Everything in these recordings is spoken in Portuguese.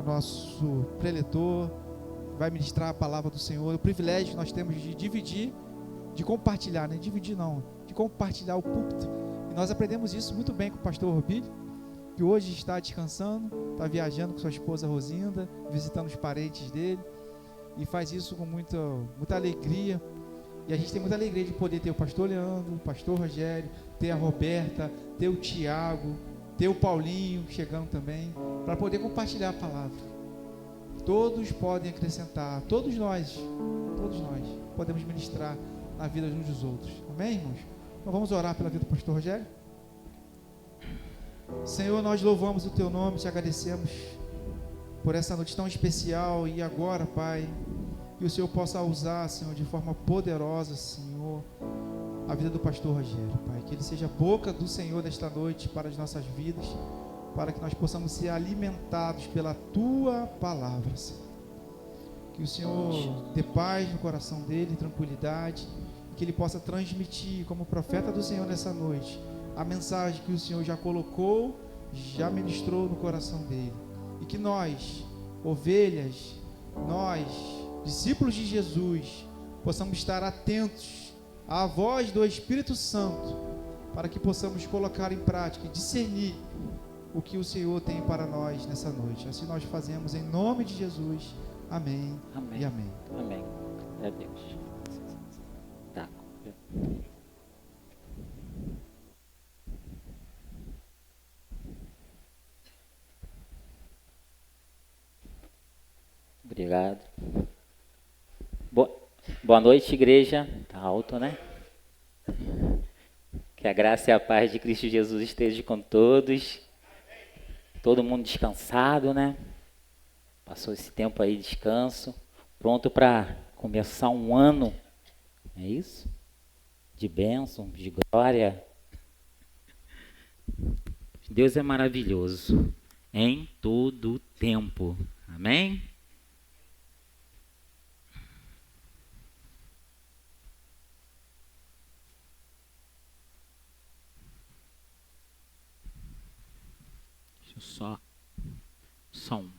nosso preletor, vai ministrar a palavra do Senhor. O privilégio que nós temos de dividir, de compartilhar, né? Dividir não, de compartilhar o púlpito. E nós aprendemos isso muito bem com o pastor Robílio, que hoje está descansando, está viajando com sua esposa Rosinda, visitando os parentes dele, e faz isso com muita alegria. E a gente tem muita alegria de poder ter o pastor Leandro, o pastor Rogério, ter a Roberta, ter o Tiago, ter o Paulinho chegando também, para poder compartilhar a palavra. Todos podem acrescentar, todos nós podemos ministrar na vida uns dos outros. Amém, irmãos? Então vamos orar pela vida do pastor Rogério. Senhor, nós louvamos o teu nome, te agradecemos por essa noite tão especial. E agora, Pai, que o Senhor possa usar, Senhor, de forma poderosa, Senhor, a vida do pastor Rogério, Pai, que ele seja a boca do Senhor nesta noite para as nossas vidas, para que nós possamos ser alimentados pela tua palavra, Senhor. Que o Senhor dê paz no coração dele, tranquilidade, que ele possa transmitir como profeta do Senhor nessa noite a mensagem que o Senhor já colocou, já ministrou no coração dele, e que nós, ovelhas, nós, discípulos de Jesus, possamos estar atentos à voz do Espírito Santo, para que possamos colocar em prática e discernir o que o Senhor tem para nós nessa noite. Assim nós fazemos em nome de Jesus. Amém, amém. E amém. Amém. É Deus. Tá. Obrigado. Boa noite, igreja. Tá alto, né? Que a graça e a paz de Cristo Jesus esteja com todos. Todo mundo descansado, né? Passou esse tempo aí de descanso, pronto para começar um ano, é isso? De bênção, de glória. Deus é maravilhoso em todo o tempo. Amém? Deixa eu só som.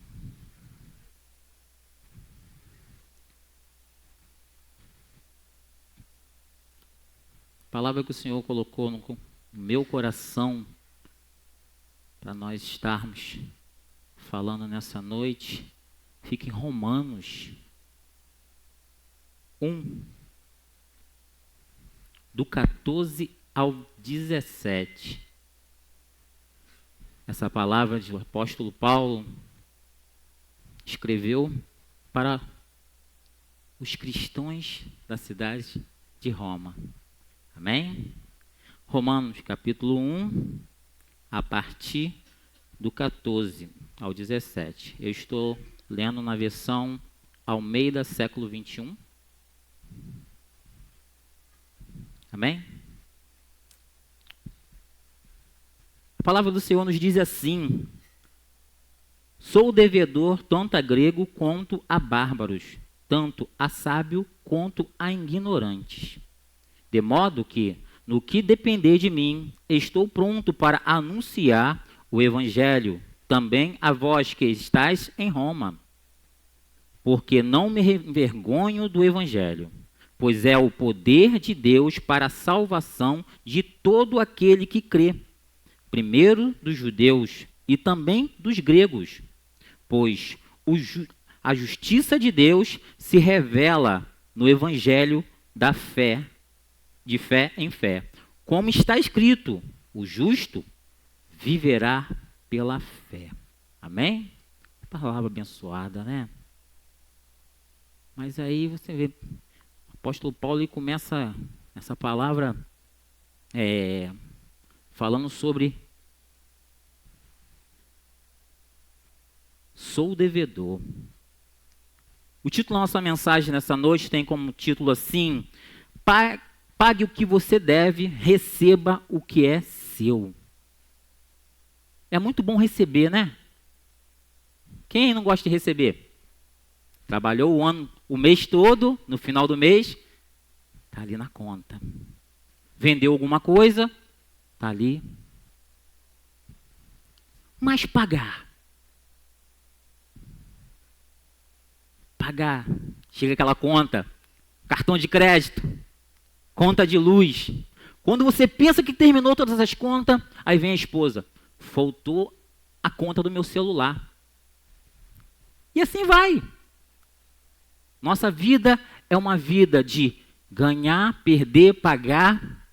A palavra que o Senhor colocou no meu coração para nós estarmos falando nessa noite fica em Romanos 1, do 14 ao 17. Essa palavra do apóstolo Paulo escreveu para os cristãos da cidade de Roma. Amém? Romanos capítulo 1, a partir do 14 ao 17. Eu estou lendo na versão Almeida, século 21. Amém? A palavra do Senhor nos diz assim: sou devedor tanto a grego quanto a bárbaros, tanto a sábio quanto a ignorantes. De modo que, no que depender de mim, estou pronto para anunciar o Evangelho também a vós que estáis em Roma. Porque não me envergonho do Evangelho, pois é o poder de Deus para a salvação de todo aquele que crê, primeiro dos judeus e também dos gregos, pois a justiça de Deus se revela no Evangelho da fé, de fé em fé. Como está escrito, o justo viverá pela fé. Amém? Palavra abençoada, né? Mas aí você vê, o apóstolo Paulo ele começa essa palavra falando sobre sou devedor. O título da nossa mensagem nessa noite tem como título assim: pague o que você deve, receba o que é seu. É muito bom receber, né? Quem não gosta de receber? Trabalhou o mês todo, no final do mês, está ali na conta. Vendeu alguma coisa, está ali. Mas pagar. pagar. Chega aquela conta, cartão de crédito, conta de luz. Quando você pensa que terminou todas as contas, aí vem a esposa. Faltou a conta do meu celular. E assim vai. Nossa vida é uma vida de ganhar, perder, pagar.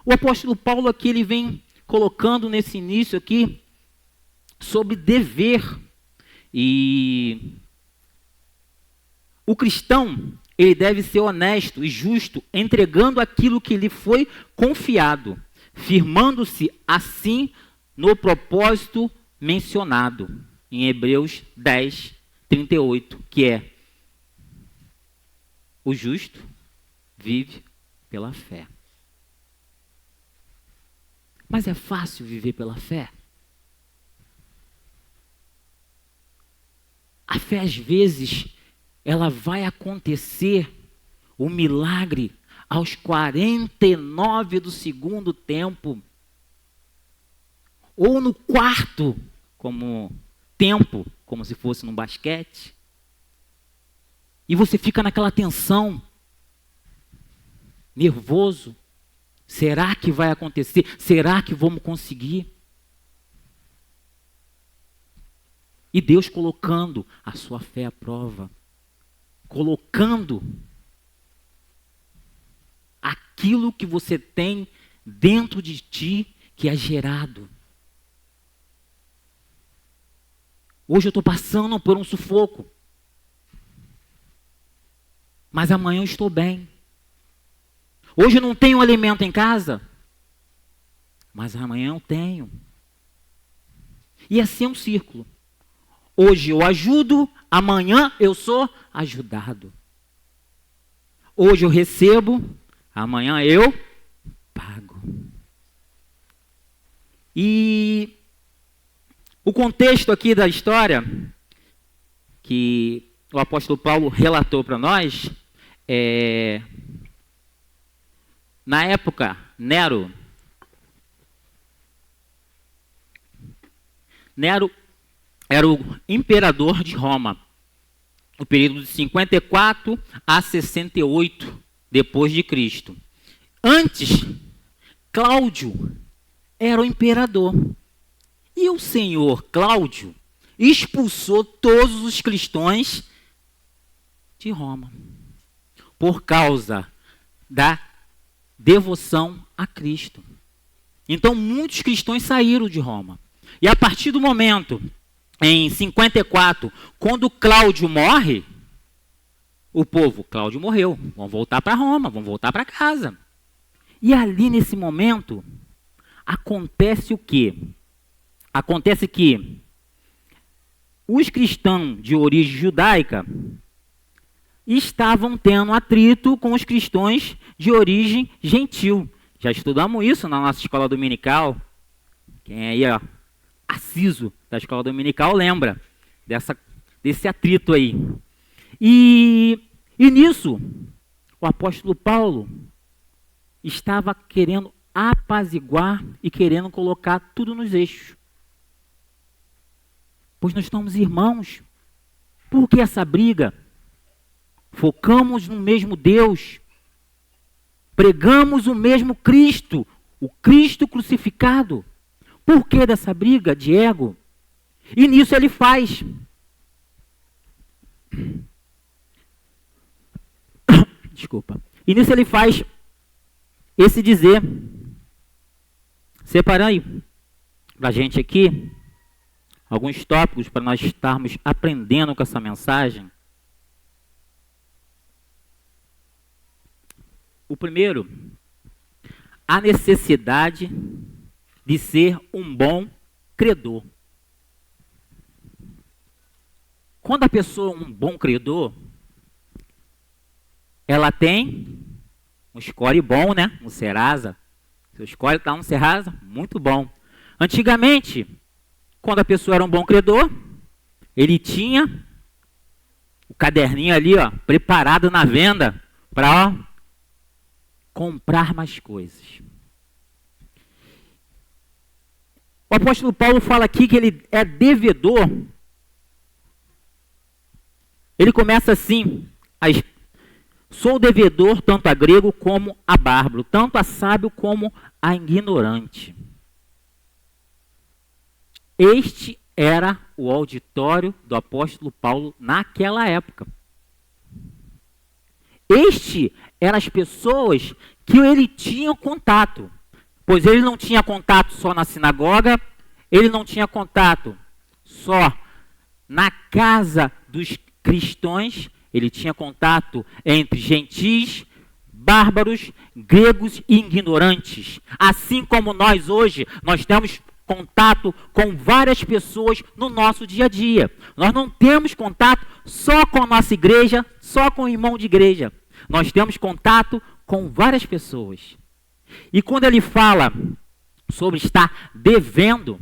O apóstolo Paulo aqui, ele vem colocando nesse início aqui sobre dever. E o cristão, ele deve ser honesto e justo, entregando aquilo que lhe foi confiado, firmando-se assim no propósito mencionado em Hebreus 10, 38, que é: o justo vive pela fé. Mas é fácil viver pela fé? A fé, às vezes, ela vai acontecer, o milagre, aos 49 do segundo tempo, ou no quarto tempo, como se fosse num basquete, e você fica naquela tensão, nervoso. Será que vai acontecer? Será que vamos conseguir? E Deus colocando a sua fé à prova, colocando aquilo que você tem dentro de ti, que é gerado. Hoje eu estou passando por um sufoco, mas amanhã eu estou bem. Hoje eu não tenho alimento em casa, mas amanhã eu tenho. E assim é um círculo. Hoje eu ajudo, amanhã eu sou ajudado. Hoje eu recebo, amanhã eu pago. E o contexto aqui da história que o apóstolo Paulo relatou para nós é: na época, Nero era o imperador de Roma, no período de 54 a 68 depois de Cristo. Antes, Cláudio era o imperador. E o senhor Cláudio expulsou todos os cristãos de Roma por causa da devoção a Cristo. Então, muitos cristãos saíram de Roma. E a partir do momento, em 54, quando Cláudio morre, o povo, Cláudio morreu, vão voltar para Roma, vão voltar para casa. E ali nesse momento, acontece o quê? Acontece que os cristãos de origem judaica estavam tendo atrito com os cristãos de origem gentil. Já estudamos isso na nossa escola dominical. Quem aí é assiso da escola dominical lembra desse atrito aí. E nisso, o apóstolo Paulo estava querendo apaziguar e querendo colocar tudo nos eixos. Pois nós somos irmãos. Por que essa briga? Focamos no mesmo Deus. Pregamos o mesmo Cristo, o Cristo crucificado. Por que dessa briga de ego? E nisso ele faz. Desculpa. E nisso ele faz esse dizer. Separa aí para a gente aqui alguns tópicos para nós estarmos aprendendo com essa mensagem. O primeiro, a necessidade de ser um bom credor. Quando a pessoa é um bom credor, ela tem um score bom, né? Um Serasa. Seu score está um Serasa muito bom. Antigamente, quando a pessoa era um bom credor, ele tinha o caderninho ali, ó, preparado na venda para comprar mais coisas. O apóstolo Paulo fala aqui que ele é devedor Ele começa assim: sou devedor tanto a grego como a bárbaro, tanto a sábio como a ignorante. Este era o auditório do apóstolo Paulo naquela época. Este eram as pessoas que ele tinha contato, pois ele não tinha contato só na sinagoga, ele não tinha contato só na casa dos cristãos, ele tinha contato entre gentis, bárbaros, gregos e ignorantes. Assim como nós hoje, nós temos contato com várias pessoas no nosso dia a dia. Nós não temos contato só com a nossa igreja, só com o irmão de igreja. Nós temos contato com várias pessoas. E quando ele fala sobre estar devendo,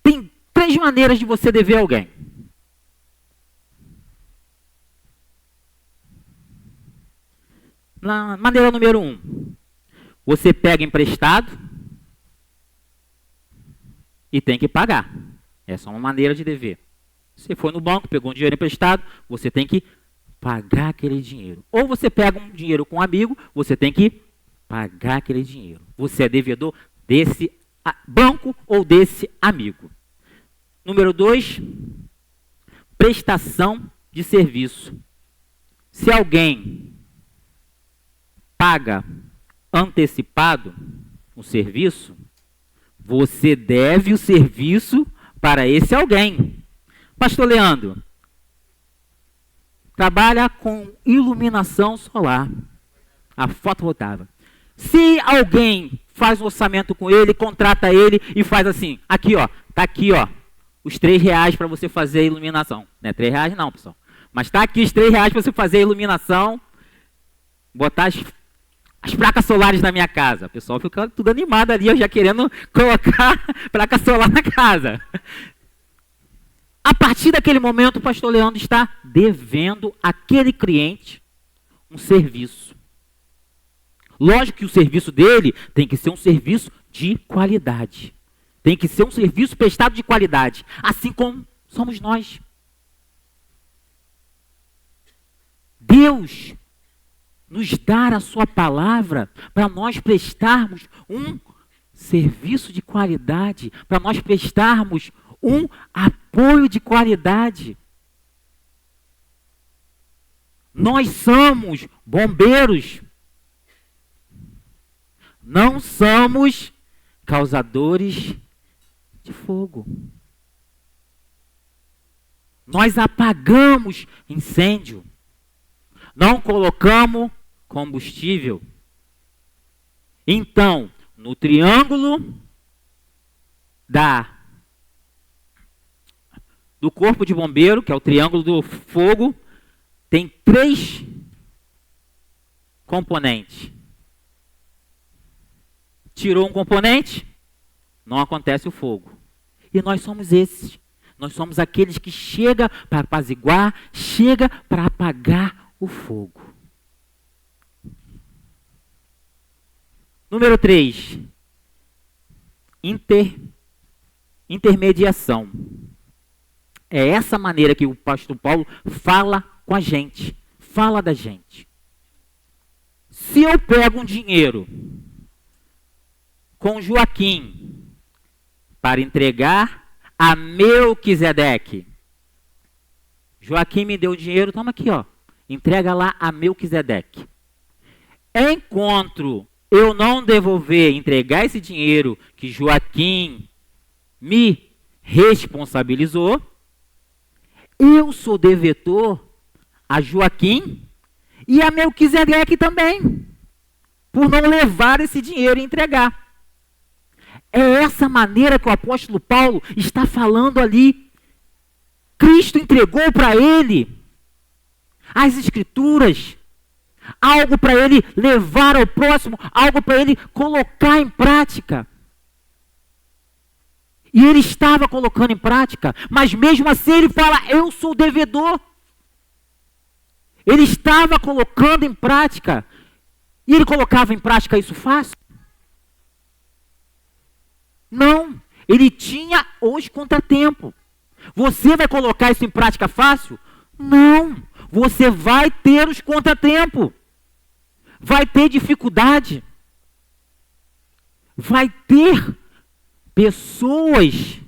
tem 3 maneiras de você dever alguém. Na maneira número 1, você pega emprestado e tem que pagar. Essa é uma maneira de dever. Você foi no banco, pegou um dinheiro emprestado, você tem que pagar aquele dinheiro. Ou você pega um dinheiro com um amigo, você tem que pagar aquele dinheiro. Você é devedor desse banco ou desse amigo. Número 2, prestação de serviço. Se alguém paga antecipado um serviço, você deve o serviço para esse alguém. Pastor Leandro, trabalha com iluminação solar, a fotovoltaica. Se alguém faz um orçamento com ele, contrata ele e faz assim, aqui ó, tá aqui ó, os R$3 para você fazer a iluminação. Não é R$3 não, pessoal. Mas tá aqui os R$3 para você fazer a iluminação, botar as placas solares na minha casa. O pessoal fica tudo animado ali, eu já querendo colocar placa solar na casa. A partir daquele momento, o pastor Leandro está devendo àquele cliente um serviço. Lógico que o serviço dele tem que ser um serviço de qualidade. Tem que ser um serviço prestado de qualidade, assim como somos nós. Deus nos dá a sua palavra para nós prestarmos um serviço de qualidade, para nós prestarmos um apoio de qualidade. Nós somos bombeiros, não somos causadores de fogo. Nós apagamos incêndio, não colocamos combustível. Então, no triângulo do corpo de bombeiro, que é o triângulo do fogo, tem 3 componentes. Tirou um componente, não acontece o fogo. E nós somos esses. Nós somos aqueles que chegam para apaziguar, chega para apagar o fogo. Número 3. Intermediação. É essa maneira que o pastor Paulo fala com a gente, fala da gente. Se eu pego um dinheiro com Joaquim para entregar a Melquisedeque, Joaquim me deu o dinheiro, toma aqui, ó, entrega lá a Melquisedeque. Enquanto eu não devolver, entregar esse dinheiro que Joaquim me responsabilizou, eu sou devedor a Joaquim e a Melquisedeque também, por não levar esse dinheiro e entregar. É essa maneira que o apóstolo Paulo está falando ali. Cristo entregou para ele as escrituras, algo para ele levar ao próximo, algo para ele colocar em prática. E ele estava colocando em prática, mas mesmo assim ele fala, eu sou devedor. Ele estava colocando em prática. E ele colocava em prática isso fácil? Não. Ele tinha os contratempos. Você vai colocar isso em prática fácil? Não. Você vai ter os contratempos. Vai ter dificuldade. Vai ter pessoas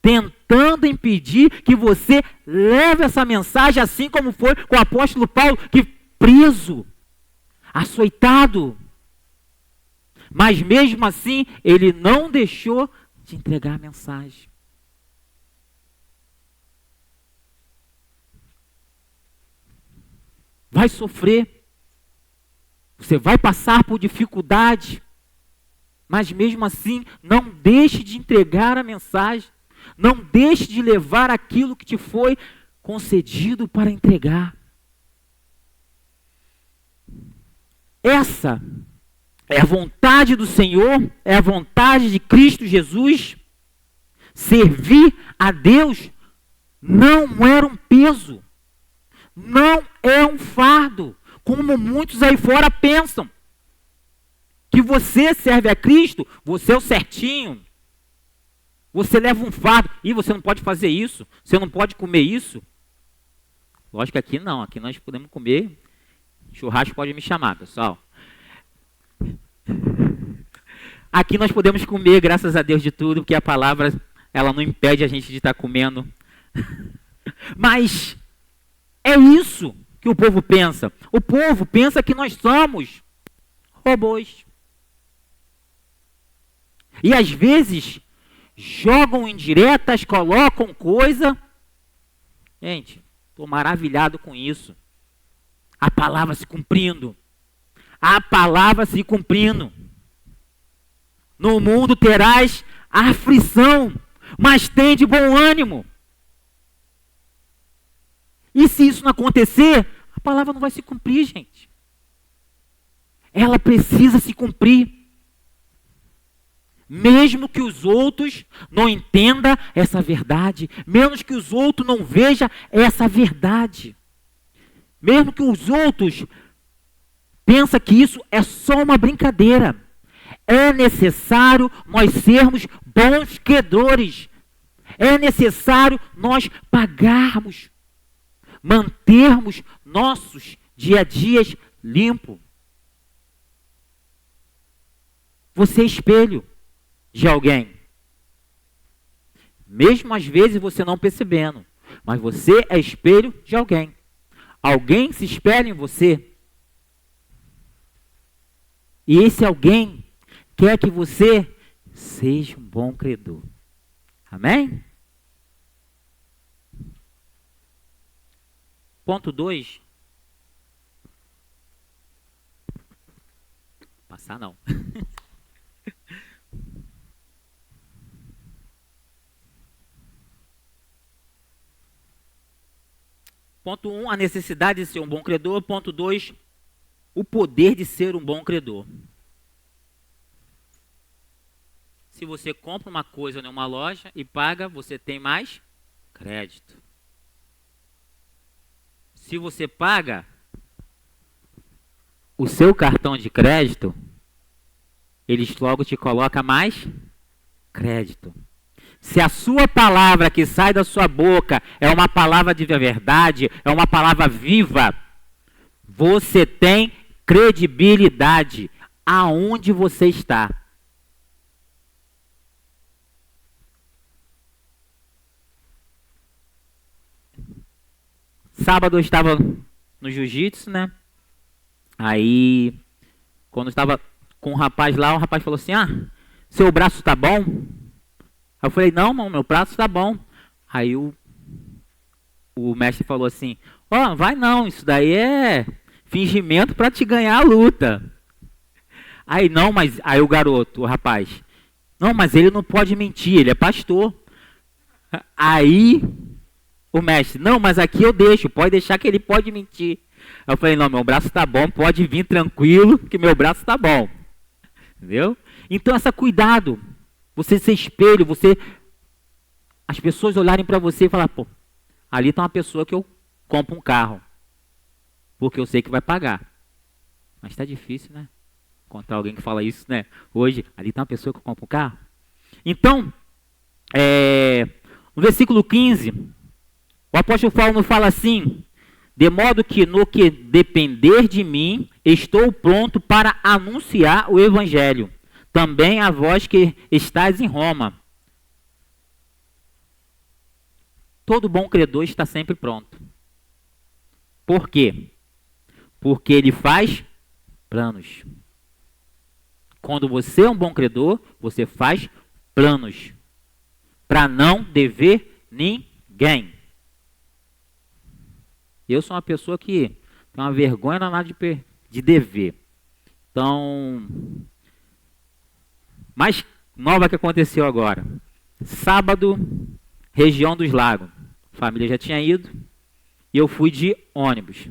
tentando impedir que você leve essa mensagem, assim como foi com o apóstolo Paulo, que preso, açoitado. Mas mesmo assim, ele não deixou de entregar a mensagem. Vai sofrer. Você vai passar por dificuldade. Mas mesmo assim, não deixe de entregar a mensagem. Não deixe de levar aquilo que te foi concedido para entregar. Essa é a vontade do Senhor, é a vontade de Cristo Jesus. Servir a Deus não era um peso, não é um fardo, como muitos aí fora pensam. Que você serve a Cristo, você é o certinho. Você leva um fardo, e você não pode fazer isso, você não pode comer isso. Lógico que aqui não, aqui nós podemos comer, churrasco pode me chamar, pessoal. Aqui nós podemos comer, graças a Deus, de tudo, porque a palavra, ela não impede a gente de estar comendo. Mas é isso que o povo pensa. O povo pensa que nós somos robôs. E às vezes jogam indiretas, colocam coisa. Gente, estou maravilhado com isso. A palavra se cumprindo. A palavra se cumprindo. No mundo terás aflição, mas tem de bom ânimo. E se isso não acontecer, a palavra não vai se cumprir, gente. Ela precisa se cumprir. Mesmo que os outros não entendam essa verdade, mesmo que os outros não vejam essa verdade, mesmo que os outros pensem que isso é só uma brincadeira, é necessário nós sermos bons credores, é necessário nós pagarmos, mantermos nossos dia a dias limpos. Você é espelho de alguém. Mesmo às vezes você não percebendo, mas você é espelho de alguém. Alguém se espelha em você. E esse alguém quer que você seja um bom credor. Amém? Ponto 2. Passar não. Ponto 1, a necessidade de ser um bom credor. Ponto 2, o poder de ser um bom credor. Se você compra uma coisa em uma loja e paga, você tem mais crédito. Se você paga o seu cartão de crédito, eles logo te colocam mais crédito. Se a sua palavra que sai da sua boca é uma palavra de verdade, é uma palavra viva, você tem credibilidade aonde você está. Sábado eu estava no jiu-jitsu, né? Aí, quando eu estava com um rapaz lá, o rapaz falou assim, seu braço tá bom? Aí eu falei, não, meu braço tá bom. Aí o mestre falou assim, vai não, isso daí é fingimento para te ganhar a luta. Aí o garoto, o rapaz, não, mas ele não pode mentir, ele é pastor. Aí o mestre, não, mas aqui eu deixo, pode deixar que ele pode mentir. Aí eu falei, não, meu braço tá bom, pode vir tranquilo, que meu braço tá bom. Entendeu? Então, cuidado. Você ser espelho, as pessoas olharem para você e falar, pô, ali está uma pessoa que eu compro um carro, porque eu sei que vai pagar. Mas está difícil, né? Encontrar alguém que fala isso, né? Hoje, ali está uma pessoa que eu compro um carro. Então, No versículo 15, o apóstolo Paulo fala assim: de modo que no que depender de mim, estou pronto para anunciar o evangelho, também a vós que estáis em Roma. Todo bom credor está sempre pronto. Por quê? Porque ele faz planos. Quando você é um bom credor, você faz planos para não dever ninguém. Eu sou uma pessoa que tem uma vergonha danada de dever. Então, mais nova que aconteceu agora. Sábado, região dos Lagos. A família já tinha ido e eu fui de ônibus.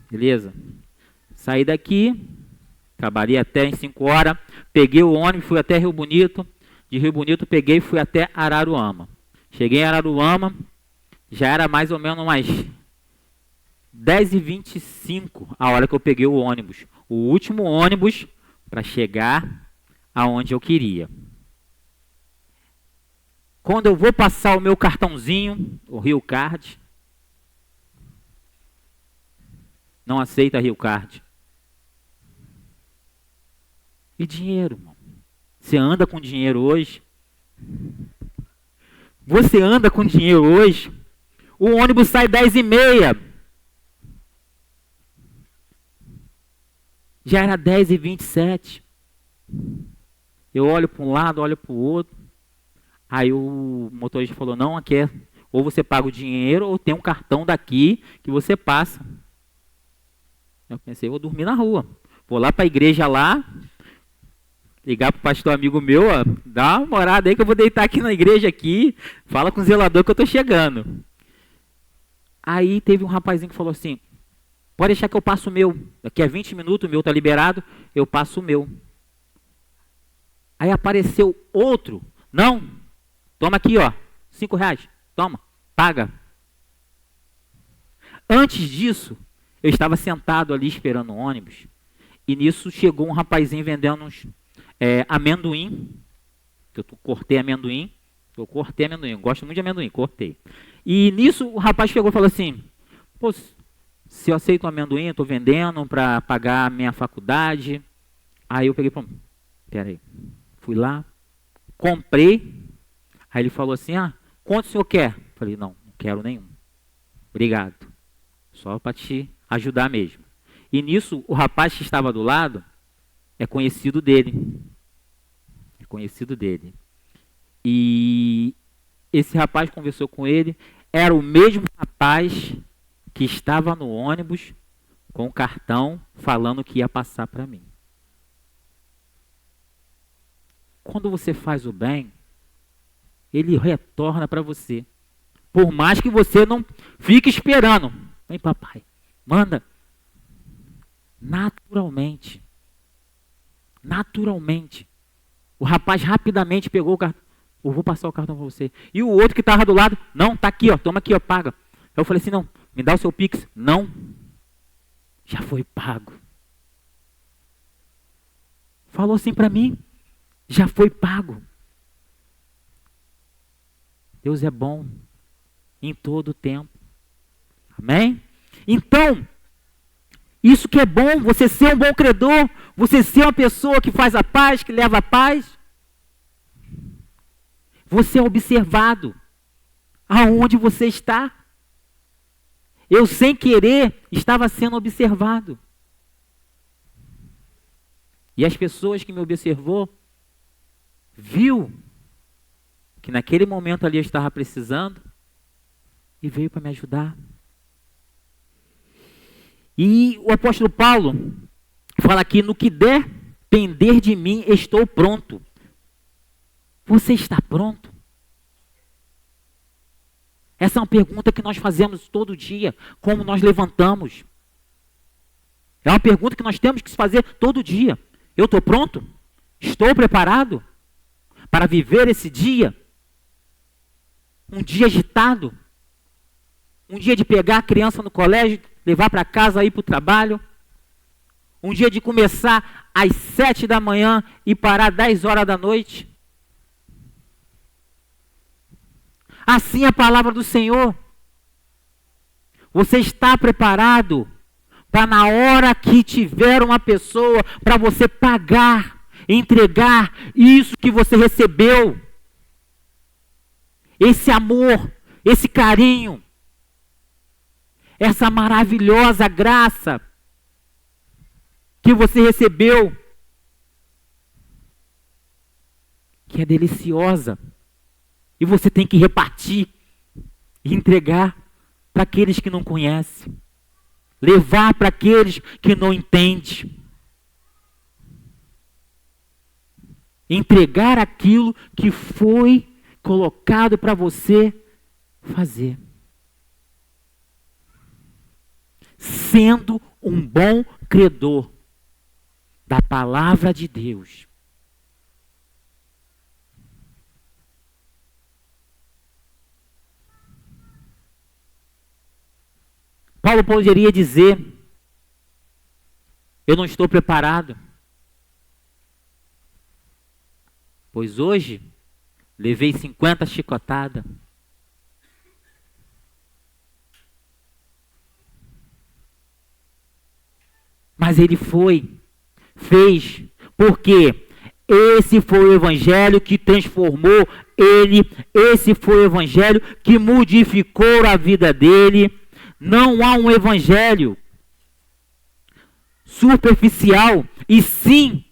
Beleza? Saí daqui, trabalhei até em 5 horas, peguei o ônibus, fui até Rio Bonito. De Rio Bonito peguei e fui até Araruama. Cheguei em Araruama, já era mais ou menos umas 10h25 a hora que eu peguei o ônibus. O último ônibus para chegar aonde eu queria. Quando eu vou passar o meu cartãozinho, o Rio Card, não aceita Rio Card. E dinheiro, irmão? Você anda com dinheiro hoje? Você anda com dinheiro hoje? O ônibus sai 10h30. Já era 10h27. Eu olho para um lado, olho para o outro. Aí o motorista falou, não, aqui é, ou você paga o dinheiro, ou tem um cartão daqui que você passa. Eu pensei, vou dormir na rua. Vou lá para a igreja lá, ligar para o pastor amigo meu, ó, dá uma morada aí que eu vou deitar aqui na igreja aqui, fala com o zelador que eu estou chegando. Aí teve um rapazinho que falou assim, pode deixar que eu passo o meu, daqui a 20 minutos o meu está liberado, eu passo o meu. Aí apareceu outro, não, toma aqui, ó, R$5, toma, paga. Antes disso, eu estava sentado ali esperando o ônibus, e nisso chegou um rapazinho vendendo uns amendoim, que eu cortei amendoim, gosto muito de amendoim, cortei. E nisso o rapaz chegou e falou assim, pô, se eu aceito um amendoim, eu estou vendendo para pagar a minha faculdade. Aí eu peguei, peraí, fui lá, comprei. Aí ele falou assim, quanto o senhor quer? Falei, não quero nenhum. Obrigado. Só para te ajudar mesmo. E nisso, o rapaz que estava do lado é conhecido dele. É conhecido dele. E esse rapaz conversou com ele, era o mesmo rapaz que estava no ônibus com o cartão falando que ia passar para mim. Quando você faz o bem, ele retorna para você. Por mais que você não fique esperando. Vem, papai, manda. Naturalmente. Naturalmente. O rapaz rapidamente pegou o cartão. Eu vou passar o cartão para você. E o outro que estava do lado, não, tá aqui, ó, toma aqui, ó, paga. Eu falei assim, não, me dá o seu Pix. Não. Já foi pago. Falou assim para mim. Já foi pago. Deus é bom em todo o tempo. Amém? Então, isso que é bom, você ser um bom credor, você ser uma pessoa que faz a paz, que leva a paz. Você é observado aonde você está. Eu, sem querer, estava sendo observado. E as pessoas que me observou, viu que naquele momento ali eu estava precisando e veio para me ajudar. E o apóstolo Paulo fala aqui, no que depender de mim, estou pronto. Você está pronto? Essa é uma pergunta que nós fazemos todo dia, como nós levantamos. É uma pergunta que nós temos que fazer todo dia. Eu estou pronto? Estou preparado para viver esse dia? Um dia agitado? Um dia de pegar a criança no colégio, levar para casa, ir para o trabalho? Um dia de começar às 7 da manhã e parar 10 horas da noite? Assim é a palavra do Senhor. Você está preparado para na hora que tiver uma pessoa para você pagar, entregar isso que você recebeu? Esse amor, esse carinho, essa maravilhosa graça que você recebeu, que é deliciosa, e você tem que repartir e entregar para aqueles que não conhecem, levar para aqueles que não entendem, entregar aquilo que foi colocado para você fazer, sendo um bom credor da palavra de Deus. Paulo poderia dizer: eu não estou preparado, pois hoje levei 50 chicotadas. Mas ele fez, porque esse foi o evangelho que transformou ele, esse foi o evangelho que modificou a vida dele. Não há um evangelho superficial, e sim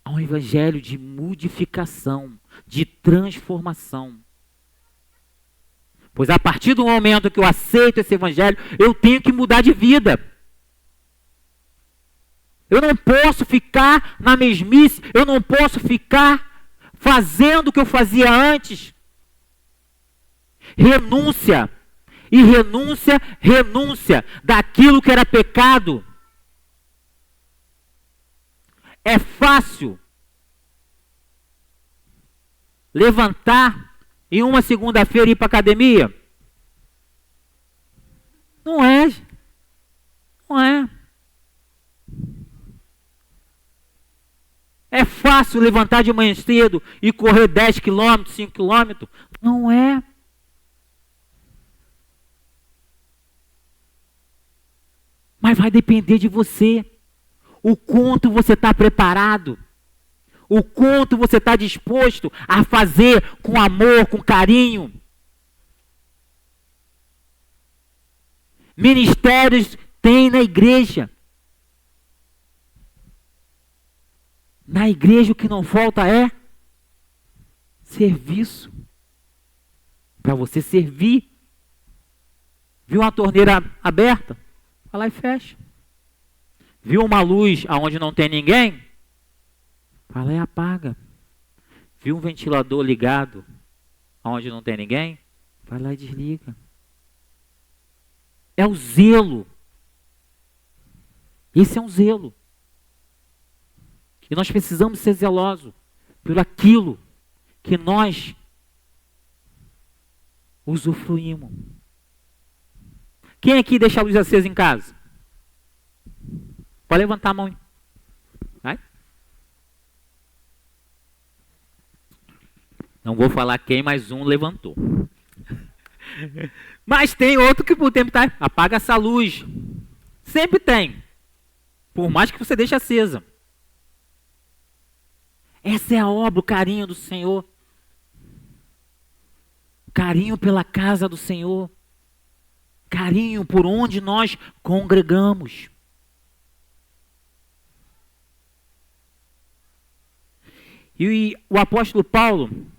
há um evangelho de modificação, de transformação. Pois a partir do momento que eu aceito esse evangelho, eu tenho que mudar de vida. Eu não posso ficar na mesmice, eu não posso ficar fazendo o que eu fazia antes. Renúncia. E renúncia daquilo que era pecado. É fácil levantar em uma segunda-feira e ir para a academia? Não é. Não é. É fácil levantar de manhã cedo e correr 10 quilômetros, 5 quilômetros? Não é. Mas vai depender de você. O quanto você está preparado. O quanto você está disposto a fazer com amor, com carinho. Ministérios tem na igreja. Na igreja o que não falta é serviço. Para você servir. Viu uma torneira aberta? Vai lá e fecha. Viu uma luz aonde não tem ninguém? Vai lá e apaga. Viu um ventilador ligado aonde não tem ninguém? Vai lá e desliga. É o zelo. Esse é um zelo. E nós precisamos ser zelosos por aquilo que nós usufruímos. Quem aqui deixa a luz acesa em casa? Pode levantar a mão. Vai. Não vou falar quem, mas um levantou. Mas tem outro que por tempo tá, apaga essa luz. Sempre tem. Por mais que você deixe acesa. Essa é a obra, o carinho do Senhor. Carinho pela casa do Senhor. Carinho por onde nós congregamos. E o apóstolo Paulo,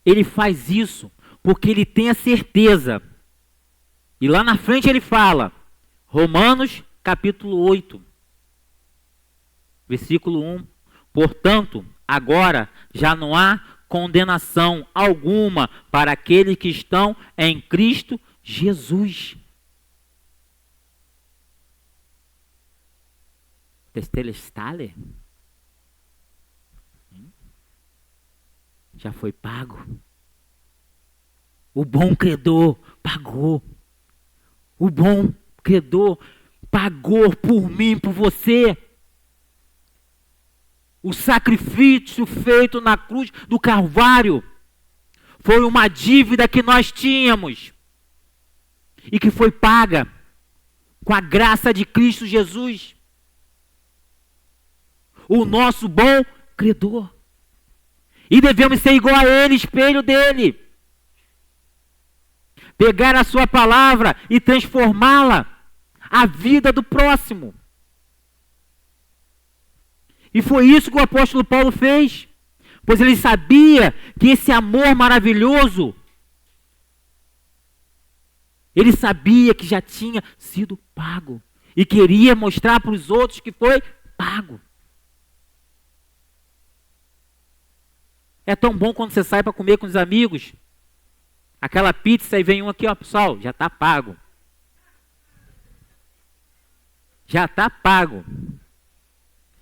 ele faz isso porque ele tem a certeza. E lá na frente ele fala, Romanos capítulo 8, versículo 1. Portanto, agora já não há condenação alguma para aqueles que estão em Cristo Jesus. Testelestale? Já foi pago. O bom credor pagou. O bom credor pagou por mim, por você. O sacrifício feito na cruz do Calvário foi uma dívida que nós tínhamos e que foi paga com a graça de Cristo Jesus, o nosso bom credor. E devemos ser igual a Ele, espelho dele. Pegar a sua palavra e transformá-la à vida do próximo. E foi isso que o apóstolo Paulo fez, pois ele sabia que esse amor maravilhoso, ele sabia que já tinha sido pago e queria mostrar para os outros que foi pago. É tão bom quando você sai para comer com os amigos, aquela pizza e vem um aqui, ó, pessoal, já está pago. Já está pago.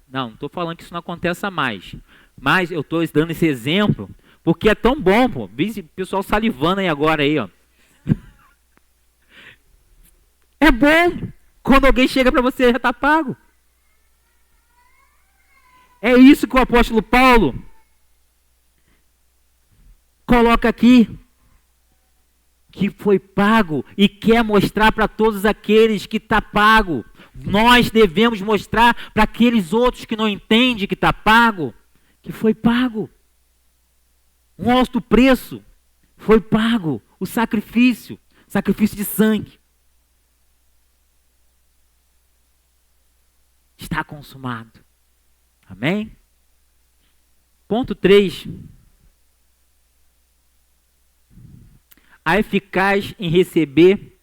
Não estou falando que isso não aconteça mais. Mas eu estou dando esse exemplo porque é tão bom, pô. O pessoal salivando aí agora aí, ó. É bom quando alguém chega para você, já está pago. É isso que o apóstolo Paulo coloca aqui. Que foi pago e quer mostrar para todos aqueles que está pago. Nós devemos mostrar para aqueles outros que não entendem que está pago, que foi pago. Um alto preço foi pago. O sacrifício de sangue. Está consumado. Amém? Ponto 3. A eficaz em receber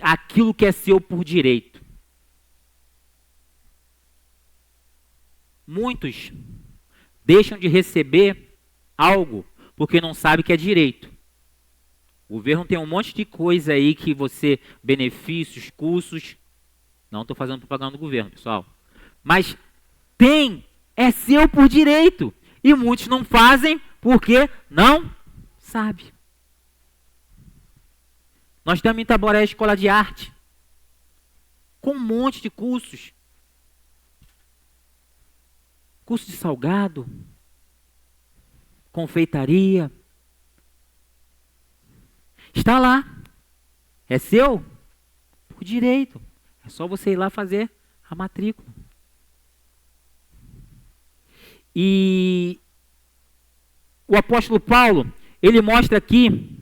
aquilo que é seu por direito. Muitos deixam de receber algo porque não sabem que é direito. O governo tem um monte de coisa aí que você, benefícios, cursos, não estou fazendo propaganda do governo, pessoal, mas é seu por direito. E muitos não fazem porque não sabem. Nós temos em Itaboré a escola de arte, com um monte de cursos. Curso de salgado, confeitaria. Está lá. É seu por direito. É só você ir lá fazer a matrícula. E o apóstolo Paulo, ele mostra aqui,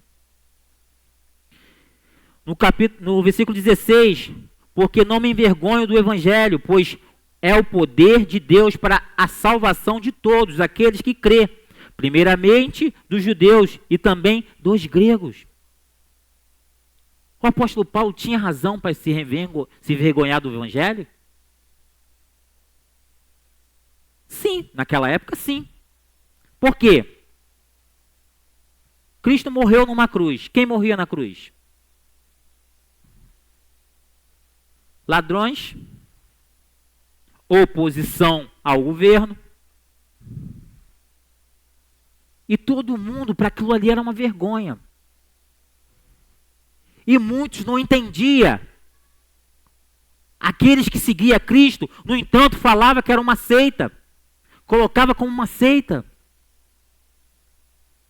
no versículo 16, porque não me envergonho do evangelho, pois é o poder de Deus para a salvação de todos aqueles que crê, primeiramente dos judeus e também dos gregos. O apóstolo Paulo tinha razão para se envergonhar do evangelho? Sim, naquela época sim. Por quê? Cristo morreu numa cruz. Quem morria na cruz? Ladrões, oposição ao governo, e todo mundo, para aquilo ali era uma vergonha. E muitos não entendiam. Aqueles que seguiam Cristo, no entanto, falava que era uma seita, colocava como uma seita,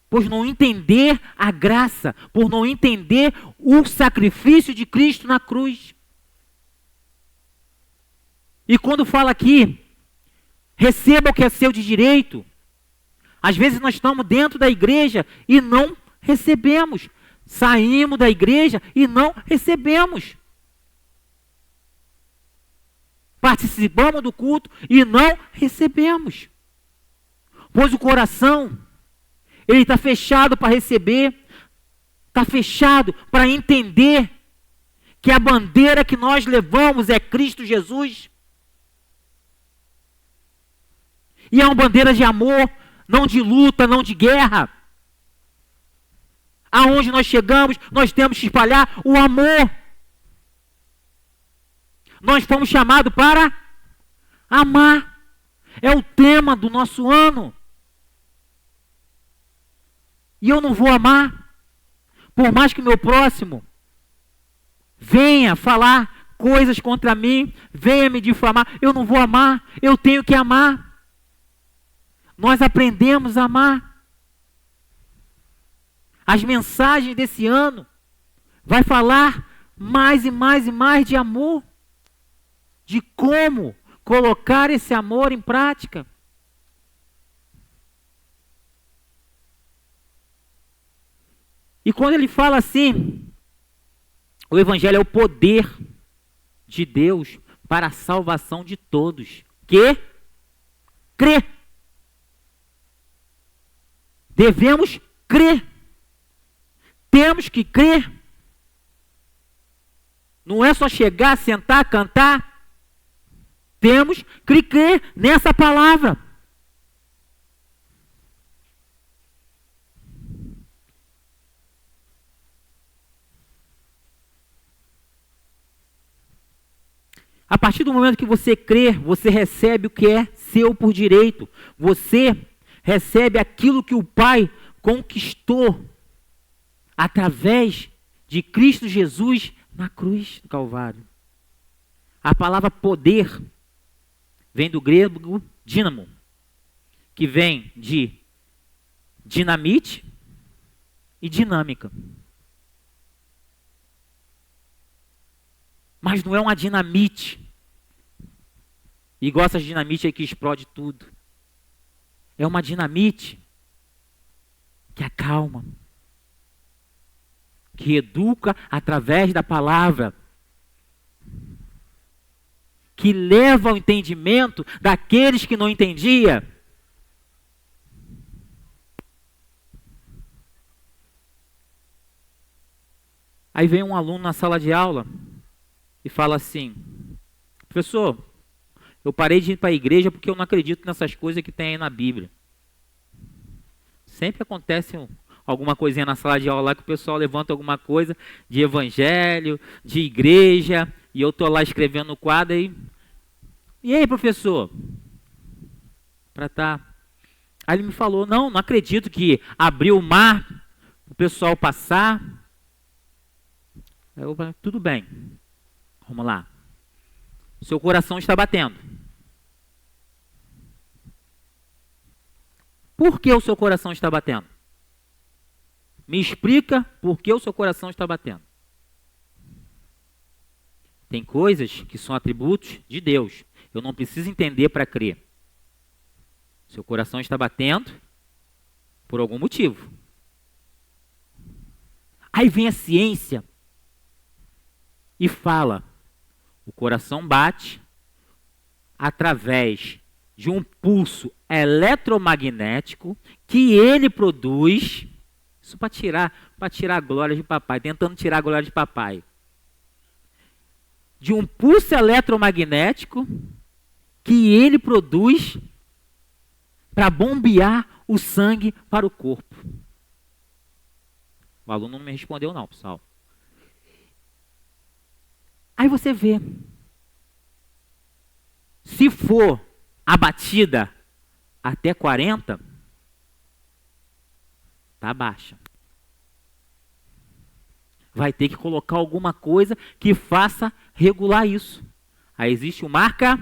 por não entender a graça, por não entender o sacrifício de Cristo na cruz. E quando fala aqui, receba o que é seu de direito, às vezes nós estamos dentro da igreja e não recebemos. Saímos da igreja e não recebemos. Participamos do culto e não recebemos. Pois o coração, ele está fechado para receber, está fechado para entender que a bandeira que nós levamos é Cristo Jesus. E é uma bandeira de amor, não de luta, não de guerra. Aonde nós chegamos, nós temos que espalhar o amor. Nós fomos chamados para amar. É o tema do nosso ano. E eu não vou amar, por mais que o meu próximo venha falar coisas contra mim, venha me difamar, eu não vou amar, eu tenho que amar. nós aprendemos a amar. As mensagens desse ano vai falar mais e mais e mais de amor, de como colocar esse amor em prática. E quando ele fala assim, o evangelho é o poder de Deus para a salvação de todos que crê. Devemos crer. Temos que crer. Não é só chegar, sentar, cantar. Temos que crer nessa palavra. A partir do momento que você crê, você recebe o que é seu por direito. Você recebe aquilo que o Pai conquistou através de Cristo Jesus na cruz do Calvário. A palavra poder vem do grego dínamo, que vem de dinamite e dinâmica. Mas não é uma dinamite, igual essas dinamite aí que explode tudo. É uma dinamite que acalma, que educa através da palavra, que leva ao entendimento daqueles que não entendiam. Aí vem um aluno na sala de aula e fala assim: professor, eu parei de ir para a igreja porque eu não acredito nessas coisas que tem aí na Bíblia. Sempre acontece alguma coisinha na sala de aula lá que o pessoal levanta alguma coisa de evangelho, de igreja, e eu estou lá escrevendo no quadro aí. E aí, professor? Aí ele me falou: não acredito que abriu o mar, o pessoal passar. Aí eu falei: tudo bem. Vamos lá. Seu coração está batendo. Por que o seu coração está batendo? Me explica por que o seu coração está batendo. Tem coisas que são atributos de Deus. Eu não preciso entender para crer. Seu coração está batendo por algum motivo. Aí vem a ciência e fala: o coração bate através de um pulso eletromagnético que ele produz, isso para tirar a glória de papai, tentando tirar a glória de papai. De um pulso eletromagnético que ele produz para bombear o sangue para o corpo. O aluno não me respondeu não, pessoal. Aí você vê, se for a batida até 40, tá baixa. Vai ter que colocar alguma coisa que faça regular isso. Aí existe o marca-passo.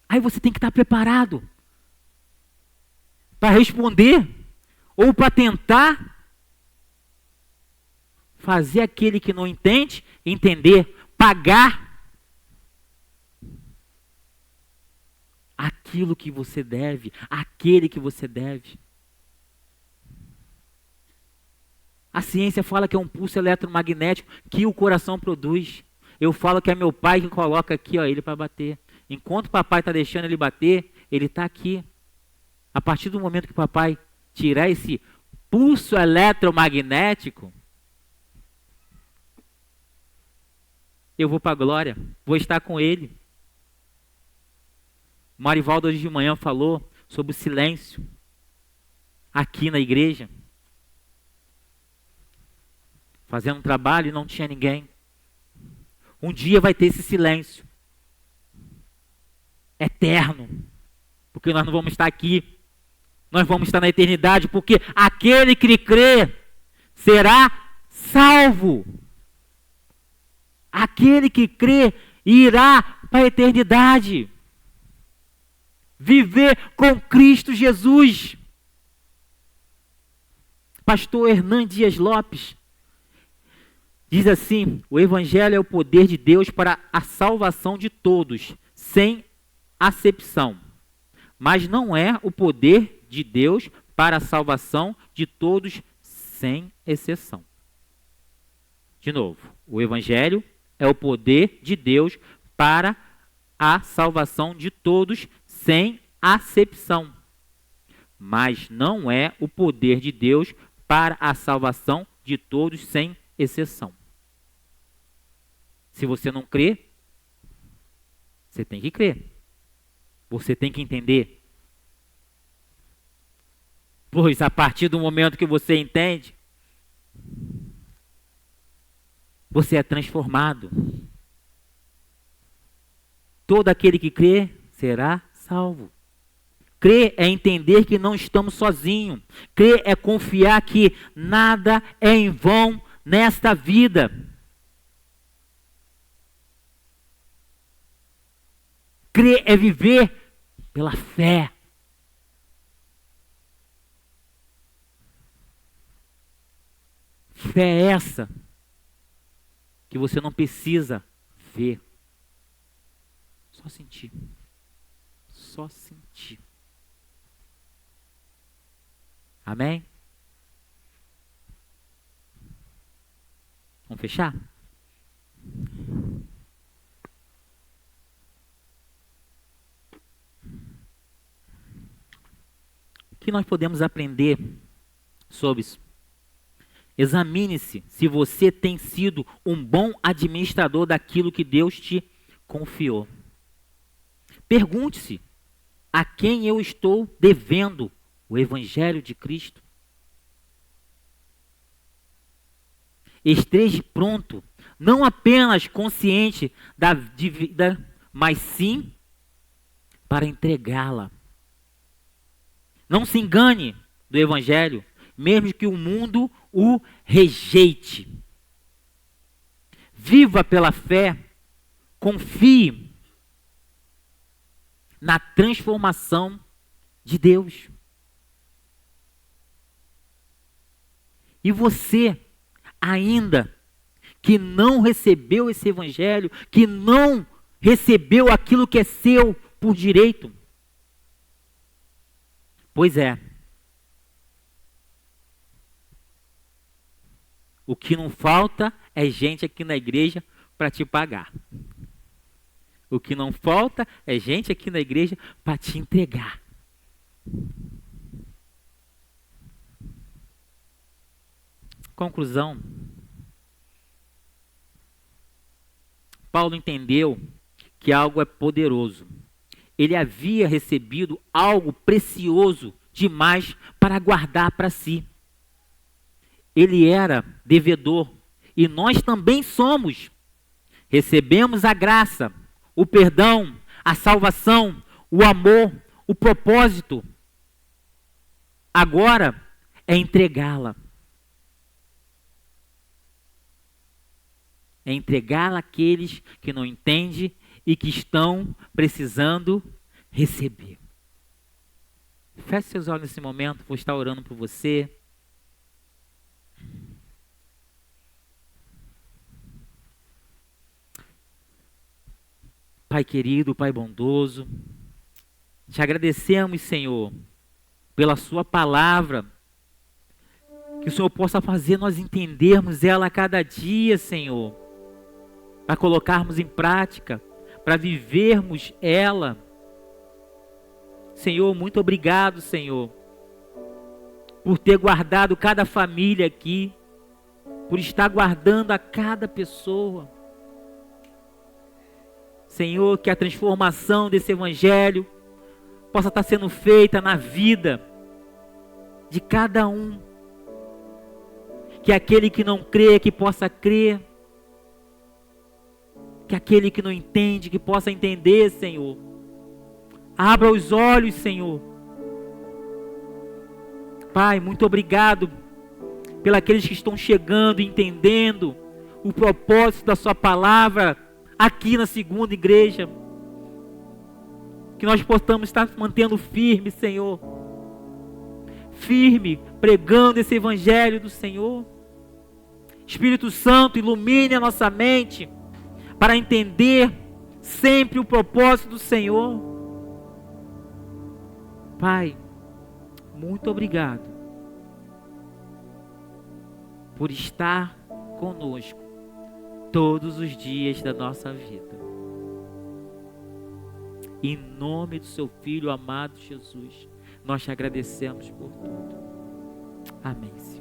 Aí você tem que estar preparado para responder ou para tentar fazer aquele que não entende entender, pagar aquilo que você deve, aquele que você deve. A ciência fala que é um pulso eletromagnético que o coração produz. Eu falo que é meu pai que coloca aqui, ó, ele para bater. Enquanto o papai está deixando ele bater, ele está aqui. A partir do momento que o papai tirar esse pulso eletromagnético, eu vou para a glória, vou estar com ele. Marivaldo hoje de manhã falou sobre o silêncio aqui na igreja. Fazendo um trabalho e não tinha ninguém. Um dia vai ter esse silêncio eterno, porque nós não vamos estar aqui. Nós vamos estar na eternidade, porque aquele que crê será salvo. Aquele que crê e irá para a eternidade. Viver com Cristo Jesus. Pastor Hernan Dias Lopes diz assim: o Evangelho é o poder de Deus para a salvação de todos, sem acepção. Mas não é o poder de Deus para a salvação de todos, sem exceção. De novo, o Evangelho é o poder de Deus para a salvação de todos, sem acepção. Mas não é o poder de Deus para a salvação de todos, sem exceção. Se você não crê, você tem que crer. Você tem que entender. Pois a partir do momento que você entende, você é transformado. Todo aquele que crê será salvo. Crer é entender que não estamos sozinhos. Crer é confiar que nada é em vão nesta vida. Crer é viver pela fé. Fé é essa que você não precisa ver. Só sentir. Só sentir. Amém? Vamos fechar? O que nós podemos aprender sobre isso? Examine-se se você tem sido um bom administrador daquilo que Deus te confiou. Pergunte-se: a quem eu estou devendo o Evangelho de Cristo? Esteja pronto, não apenas consciente da dívida, mas sim para entregá-la. Não se engane do Evangelho, mesmo que o mundo o rejeite. Viva pela fé, confie na transformação de Deus. E você, ainda que não recebeu esse Evangelho, que não recebeu aquilo que é seu por direito, pois é, o que não falta é gente aqui na igreja para te pagar. O que não falta é gente aqui na igreja para te entregar. Conclusão. Paulo entendeu que algo é poderoso. Ele havia recebido algo precioso demais para guardar para si. Ele era devedor e nós também somos. Recebemos a graça, o perdão, a salvação, o amor, o propósito. Agora é entregá-la. É entregá-la àqueles que não entendem e que estão precisando receber. Feche seus olhos nesse momento, vou estar orando por você. Pai querido, Pai bondoso, te agradecemos, Senhor, pela sua palavra, que o Senhor possa fazer nós entendermos ela a cada dia, Senhor, para colocarmos em prática, para vivermos ela. Senhor, muito obrigado, Senhor, por ter guardado cada família aqui, por estar guardando a cada pessoa. Senhor, que a transformação desse Evangelho possa estar sendo feita na vida de cada um. Que aquele que não crê, que possa crer. Que aquele que não entende, que possa entender, Senhor. Abra os olhos, Senhor. Pai, muito obrigado pelos aqueles que estão chegando e entendendo o propósito da sua palavra aqui na segunda igreja. Que nós possamos estar mantendo firme, Senhor. Firme, pregando esse evangelho do Senhor. Espírito Santo, ilumine a nossa mente para entender sempre o propósito do Senhor. Pai, muito obrigado por estar conosco todos os dias da nossa vida. Em nome do seu Filho amado Jesus, nós te agradecemos por tudo. Amém, Senhor.